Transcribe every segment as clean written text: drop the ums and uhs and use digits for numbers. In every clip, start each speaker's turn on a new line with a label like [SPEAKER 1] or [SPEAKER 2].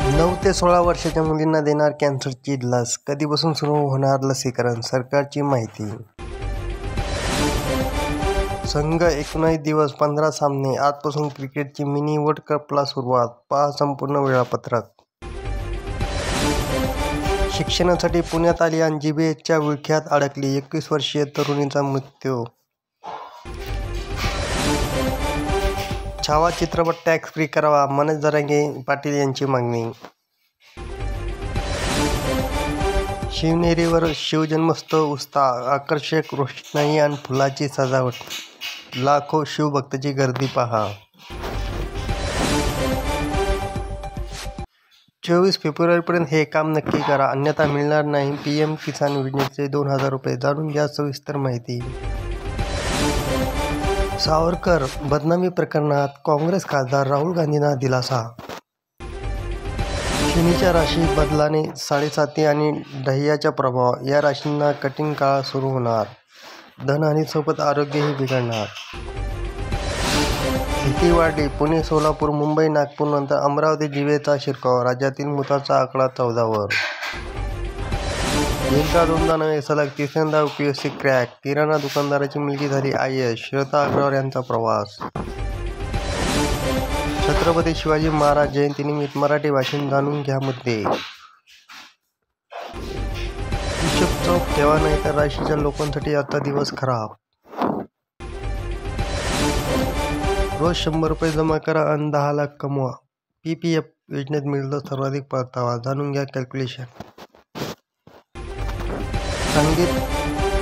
[SPEAKER 1] 9 ते 16 वर्षाच्या मुलींना देणार कॅन्सरची लस, कधीपासून सुरू होणार लसीकरण? सरकारची माहिती. संघ 19 दिवस 15 सामने, आजपासून क्रिकेटची मिनी वर्ल्ड कपला सुरुवात, पहा संपूर्ण वेळापत्रक. शिक्षणासाठी पुण्यात आली आणि जीबीएचच्या विळख्यात अडकली, 21 वर्षीय तरुणीचा मृत्यू. छावा चित्रपट टॅक्स फ्री करावा, मनोज जरांगे पाटील यांची मागणी. शिवनेरीवर शिवजन्मोत्सव उत्साह, आकर्षक रोषणाई आणि फुलाची सजावट, लाखो शिवभक्तांची गर्दी पहा. 24 फेब्रुवारीपर्यंत हे काम नक्की करा, अन्यथा मिळणार नाही पीएम किसान योजनेचे 2,000 रुपये. जाणून घ्या सविस्तर माहिती. सावरकर बदनामी प्रकरणात काँग्रेस खासदार राहुल गांधींना दिलासा. शनीच्या राशी बदलाने 7.5 आणि डह्याचा प्रभाव, या राशींना कठीण काळ सुरू होणार. धनहानीसोबत आरोग्यही बिघडणार. भीती वाढली, पुणे, सोलापूर, मुंबई, नागपूर नंतर अमरावती जिल्ह्याचा शिरकाव, राज्यातील मृतांचा आकडा 14 वर. एकदा दोनदा नव्हे, सलग तिसऱ्यांदा UPSC क्रॅक, किराणा दुकानदाराची मुलगी झाली IAS, श्वेता अग्रवाल यांचा प्रवास. छत्रपती शिवाजी महाराज जयंतीनिमित्त मराठी भाषण जाणून घ्या मुद्दे. हिशोब चोख ठेवा, नाही तर राशीच्या लोकांसाठी आता दिवस खराब. रोज 100 रुपये जमा करा आणि 10 लाख कमवा, PPF योजनेत मिळतो सर्वाधिक परतावा. जाणून घ्या कॅल्क्युलेशन. सांगलीत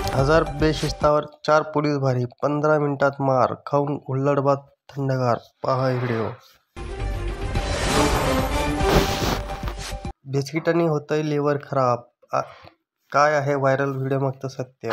[SPEAKER 1] 1000 बेशिस्तावर 4 पोलीस भारी, 15 मिनिटात मार खाऊन हुल्लडबाज थंडगार, पहा व्हिडिओ. बिस्किटांनी होतंय लिव्हर खराब, काय आहे व्हायरल व्हिडिओ मागचं सत्य?